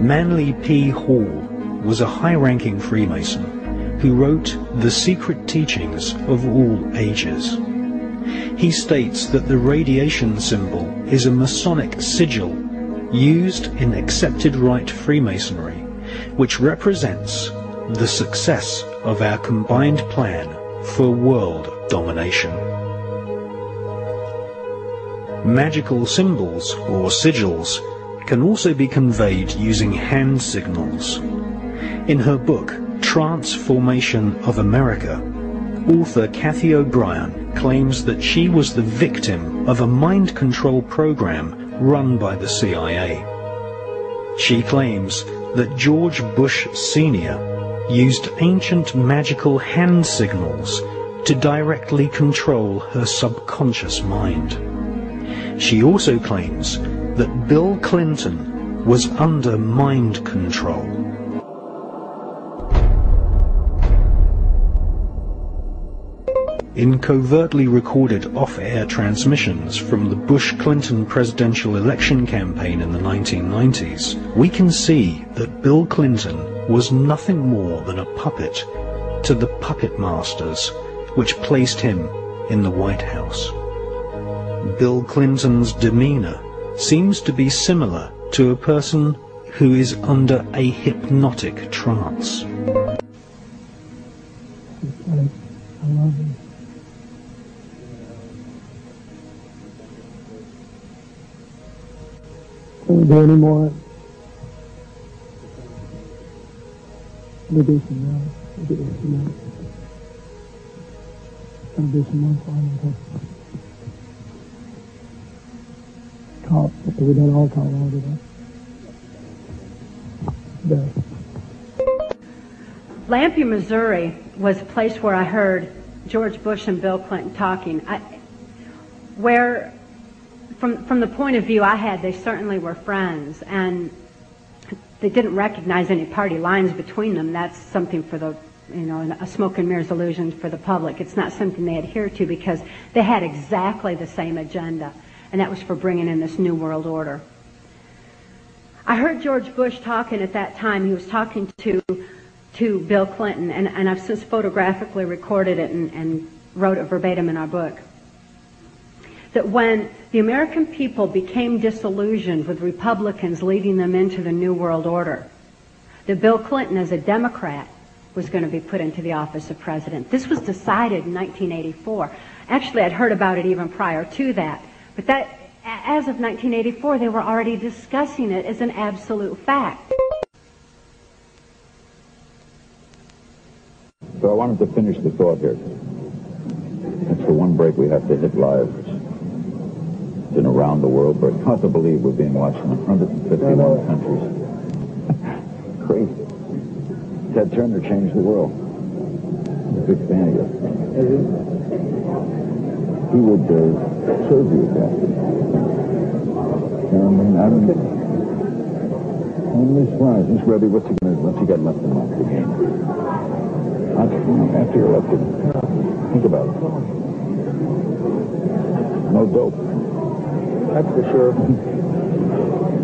Manly P. Hall was a high-ranking Freemason who wrote The Secret Teachings of All Ages. He states that the radiation symbol is a Masonic sigil used in accepted rite Freemasonry, which represents the success of our combined plan for world domination. Magical symbols, or sigils, can also be conveyed using hand signals. In her book, Transformation of America, author Kathy O'Brien claims that she was the victim of a mind control program run by the CIA. She claims that George Bush Sr. used ancient magical hand signals to directly control her subconscious mind. She also claims that Bill Clinton was under mind control. In covertly recorded off-air transmissions from the Bush-Clinton presidential election campaign in the 1990s, we can see that Bill Clinton was nothing more than a puppet to the puppet masters which placed him in the White House. Bill Clinton's demeanor seems to be similar to a person who is under a hypnotic trance. I love you. Can we do any more? We do some more. We do some more. Gonna do some more for talk. We don't all talk all today. Lampe, Missouri was a place where I heard George Bush and Bill Clinton talking. From the point of view I had, they certainly were friends, and they didn't recognize any party lines between them. That's something for the, a smoke and mirrors illusion for the public. It's not something they adhere to because they had exactly the same agenda, and that was for bringing in this new world order. I heard George Bush talking at that time. He was talking to Bill Clinton, and I've since photographically recorded it and wrote it verbatim in our book. That when the American people became disillusioned with Republicans leading them into the New World Order, that Bill Clinton, as a Democrat, was going to be put into the office of president. This was decided in 1984. Actually, I'd heard about it even prior to that. But that, as of 1984, they were already discussing it as an absolute fact. So I wanted to finish the thought here. That's the one break we have to hit live. It's been around the world, but it's hard to believe we're being watched in 151 countries. Crazy. Ted Turner changed the world. I'm a big fan of you. He would serve you with that. Miss Rebbe, what's he got left in the game? After you're elected, think about it. No dope. That's for sure.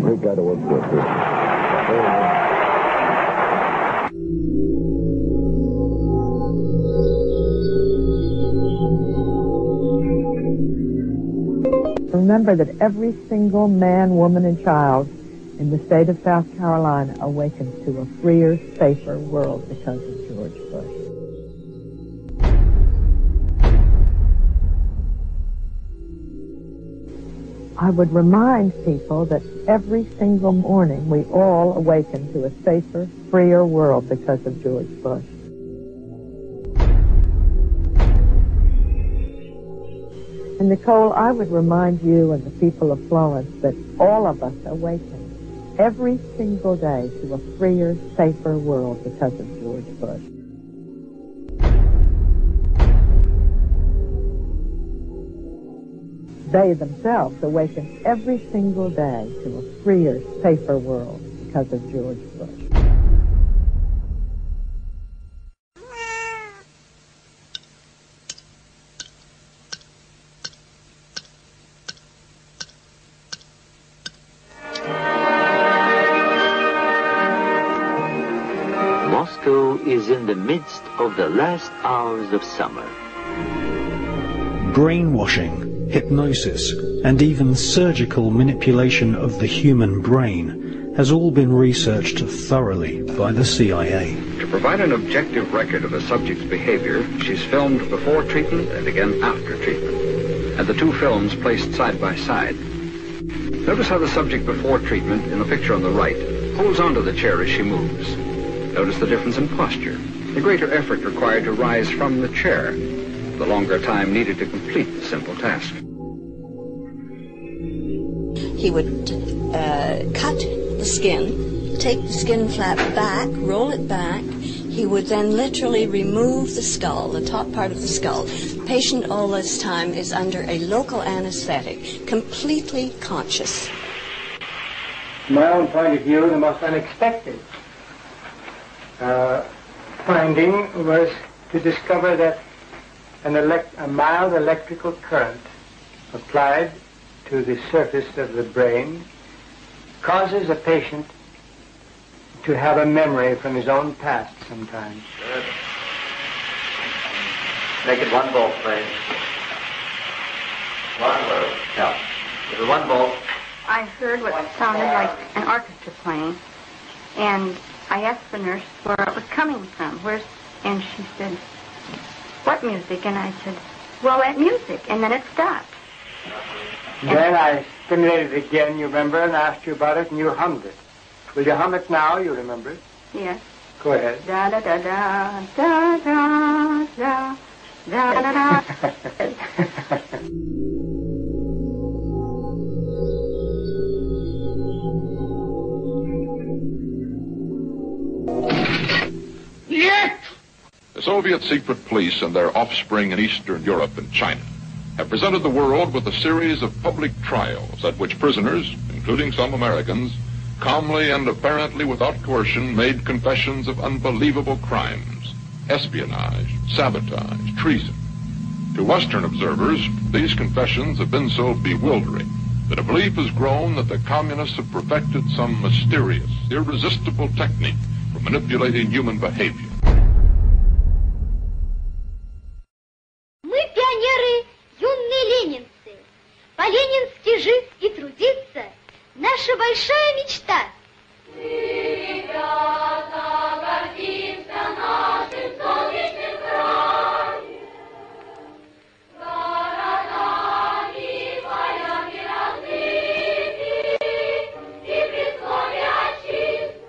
Great guy to work for, too. Remember that every single man, woman, and child in the state of South Carolina awakens to a freer, safer world because of George Bush. I would remind people that every single morning we all awaken to a safer, freer world because of George Bush. And Nicole, I would remind you and the people of Florence that all of us awaken every single day to a freer, safer world because of George Bush. They themselves awaken every single day to a freer, safer world because of George Bush. Moscow is in the midst of the last hours of summer. Brainwashing, hypnosis, and even surgical manipulation of the human brain has all been researched thoroughly by the CIA. To provide an objective record of a subject's behavior, she's filmed before treatment and again after treatment, and the two films placed side by side. Notice how the subject before treatment, in the picture on the right, holds onto the chair as she moves. Notice the difference in posture, the greater effort required to rise from the chair, the longer time needed to complete the simple task. He would cut the skin, take the skin flap back, roll it back. He would then literally remove the skull, the top part of the skull. The patient all this time is under a local anesthetic, completely conscious. From my own point of view, the most unexpected finding was to discover that a mild electrical current applied to the surface of the brain causes a patient to have a memory from his own past sometimes. Good. Make it one bolt, please. One bolt. Yeah. This is one bolt. I heard what sounded like an orchestra playing, and I asked the nurse where it was coming from. And she said, "What music?" And I said, "Well, that music." And then it stopped. Then I stimulated it again, you remember, and asked you about it, and you hummed it. Will you hum it now? You remember it? Yes. Go ahead. Da da da da da da da da da da. The Soviet secret police and their offspring in Eastern Europe and China have presented the world with a series of public trials at which prisoners, including some Americans, calmly and apparently without coercion made confessions of unbelievable crimes, espionage, sabotage, treason. To Western observers, these confessions have been so bewildering that a belief has grown that the communists have perfected some mysterious, irresistible technique for manipulating human behavior. По-ленински жить и трудиться – наша большая мечта. Ребята, гордимся нашим солнечным краем, городами своими разбиты, и при слове отчизны.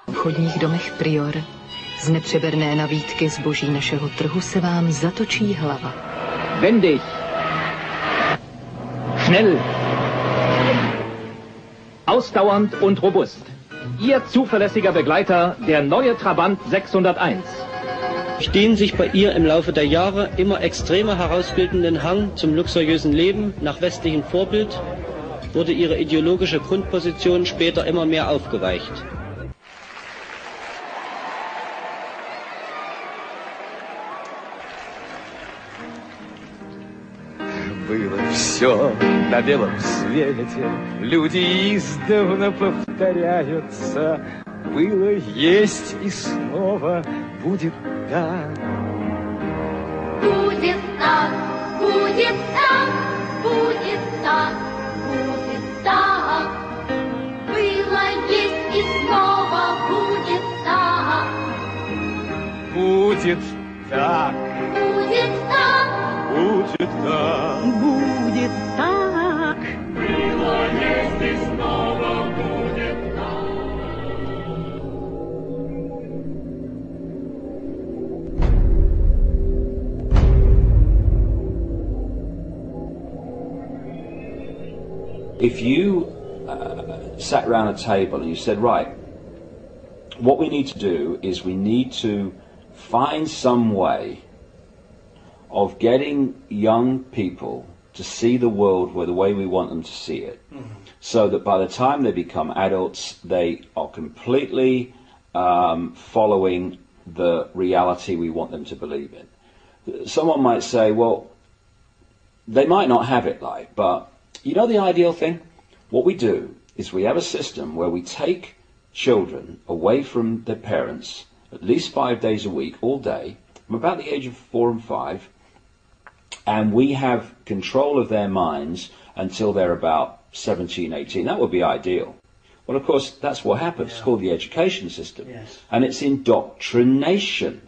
V obchodních domech Prior z nepřeberné nabídky zboží našeho trhu se vám zatočí hlava. Wendig! Schnell, ausdauernd und robust. Ihr zuverlässiger Begleiter, der neue Trabant 601. Den sich bei ihr im Laufe der Jahre immer extremer herausbildenden Hang zum luxuriösen Leben nach westlichem Vorbild wurde ihre ideologische Grundposition später immer mehr aufgeweicht. Было все на белом свете, люди издавна повторяются. Было, есть и снова будет так. Будет так, будет так, будет так, будет так. Было, есть и снова будет так. Будет так. Будет так. Будет так. Будет так. Было, есть и снова будет так. If you sat around a table and you said, right, what we need to do is we need to find some way of getting young people to see the world the way we want them to see it, so that by the time they become adults, they are completely following the reality we want them to believe in. Someone might say, well, they might not have it like, but you know the ideal thing? What we do is we have a system where we take children away from their parents at least 5 days a week, all day, from about the age of 4 and 5, and we have control of their minds until they're about 17, 18. That would be ideal. Well, of course, that's what happens. It's called the education system. Yes. And it's indoctrination.